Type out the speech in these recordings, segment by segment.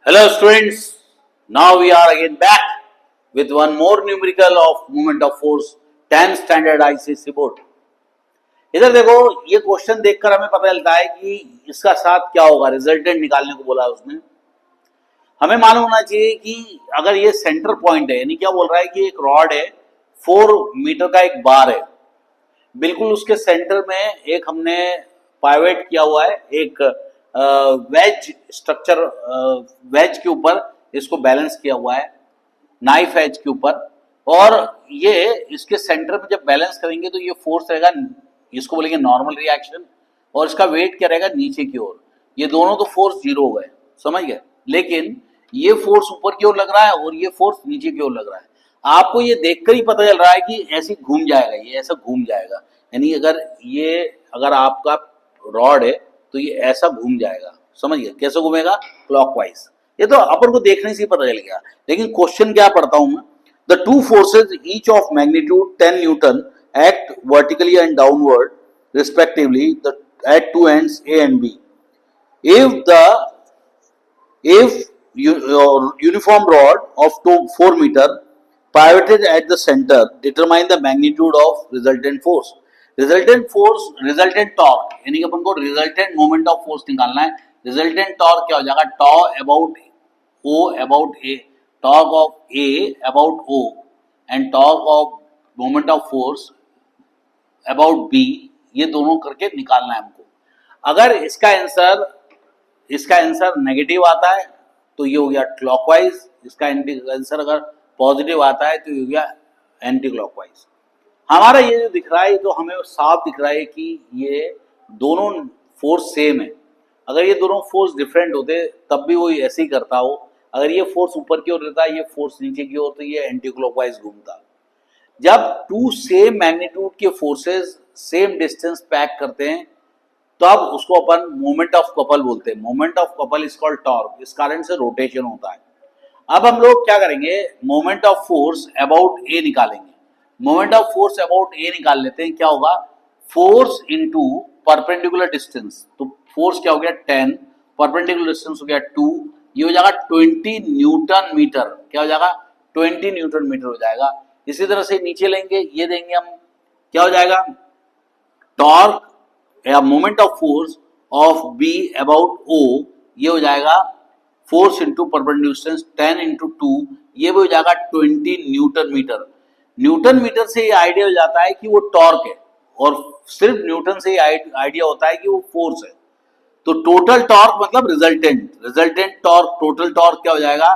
Hello students, now we are again back with one more numerical of moment of force 10 standard ICSE board. इधर देखो, ये question देखकर हमें पता चलता है कि इसका साथ क्या होगा, रिजल्टेंट निकालने को बोला है उसने। हमें मालूम होना चाहिए कि अगर ये सेंटर पॉइंट है, यानी क्या बोल रहा है कि एक रॉड है, 4 मीटर का एक बार है, बिल्कुल उसके सेंटर में एक हमने पाइवेट किया हुआ है, एक वेज स्ट्रक्चर, वेज के ऊपर इसको बैलेंस किया हुआ है, नाइफ एज के ऊपर, और ये इसके सेंटर में जब बैलेंस करेंगे तो ये फोर्स रहेगा, इसको बोलेंगे नॉर्मल रिएक्शन, और इसका वेट क्या रहेगा नीचे की ओर। ये दोनों तो फोर्स जीरो हो गए, समझ गए, लेकिन ये फोर्स ऊपर की ओर लग रहा है और ये फोर्स नीचे की ओर लग रहा है। आपको ये देखकर ही पता चल रहा है कि ऐसे घूम जाएगा, ये ऐसा घूम जाएगा, यानी अगर आपका रॉड है तो ये ऐसा घूम जाएगा, समझिए कैसे घूमेगा, क्लॉकवाइज। ये तो अपन को देखने से ही पता चल गया, लेकिन क्वेश्चन क्या पढ़ता हूं मैं। The two forces each of magnitude 10 Newton act vertically and downward respectively at two ends A and B. If uniform rod of 4 meter pivoted at the center, determine the magnitude of resultant force. Resultant torque, यानी कि अपन को resultant moment of force निकालना है। Resultant torque क्या हो जाएगा, tau about O about A, torque of A about O and torque of moment of force about B, ये दोनों करके निकालना है हमको। अगर इसका आंसर नेगेटिव आता है तो ये हो गया क्लॉकवाइज, इसका आंसर अगर पॉजिटिव आता है तो ये हो गया एंटी क्लॉकवाइज। हमारा ये जो दिख रहा है तो हमें साफ दिख रहा है कि ये दोनों फोर्स सेम है। अगर ये दोनों फोर्स डिफरेंट होते तब भी वो ऐसे ही करता हो। अगर ये फोर्स ऊपर की ओर रहता, ये फोर्स नीचे की ओर, तो ये एंटी क्लॉकवाइज घूमता। जब टू सेम मैग्नीट्यूड के फोर्सेस सेम डिस्टेंस पैक करते हैं तब उसको अपन मोमेंट ऑफ कपल बोलते हैं। Moment of couple is called torque, इस कारण से रोटेशन होता है। अब हम लोग क्या करेंगे, मोमेंट ऑफ फोर्स अबाउट ए निकालेंगे। मोमेंट ऑफ फोर्स अबाउट ए निकाल लेते हैं। क्या होगा, फोर्स इनटू परपेंडिकुलर डिस्टेंस, तो फोर्स क्या हो गया 10, परपेंडिकुलर डिस्टेंस हो गया 2, ये हो जाएगा 20 न्यूटन मीटर। क्या हो जाएगा, 20 न्यूटन मीटर हो जाएगा। इसी तरह से नीचे लेंगे, ये देंगे हम, क्या हो जाएगा, टॉर्क या moment of force of B about O, ये हो जाएगा force into perpendicular distance 10 into 2, ये भी हो जाएगा 20 न्यूटन मीटर। न्यूटन मीटर से ये आइडिया हो जाता है कि वो टॉर्क है, और सिर्फ न्यूटन से ये आइडिया होता है कि वो फोर्स है। तो टोटल टॉर्क मतलब रिजल्टेंट टॉर्क, टोटल टॉर्क क्या हो जाएगा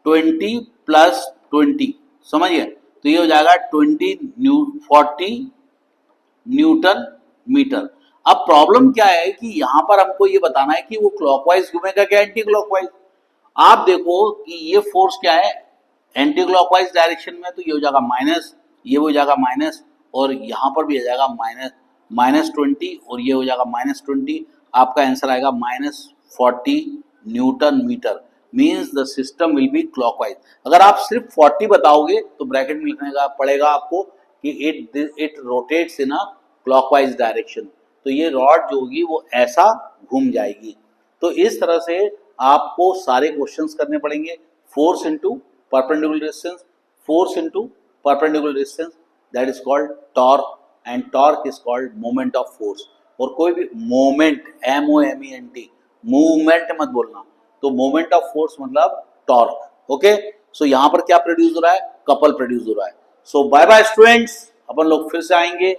20 प्लस 20, समझिए, तो ये हो जाएगा 40 न्यूटन मीटर। अब प्रॉब्लम क्या है कि यहां पर हमको ये बताना है कि वो क्लॉकवाइज घूमेगा क्या एंटी क्लॉकवाइज। आप देखो कि ये फोर्स क्या है एंटी क्लॉकवाइज डायरेक्शन में, तो ये हो जाएगा माइनस, ये हो जाएगा माइनस, और यहां पर भी आ जाएगा -20, और ये हो जाएगा -20। आपका आंसर आएगा -40 newton metre. Means the system will be clockwise. अगर आप सिर्फ 40 बताओगे तो ब्रैकेट में लिखने का पड़ेगा आपको कि it rotates in a clockwise direction, तो ये रॉड जो होगी वो ऐसा घूम जाएगी। तो इस तरह से आपको सारे क्वेश्चंस करने पड़ेंगे। Force into perpendicular distance, force into perpendicular distance, that is called torque, and torque is called moment of force. और कोई भी मोमेंट, MOMENT, मूवमेंट मत बोलना, तो मोमेंट ऑफ फोर्स मतलब टॉर्क। ओके, सो यहां पर क्या प्रोड्यूस हो रहा है, कपल प्रोड्यूस हो रहा है। सो बाय बाय स्टूडेंट्स, अपन लोग फिर से आएंगे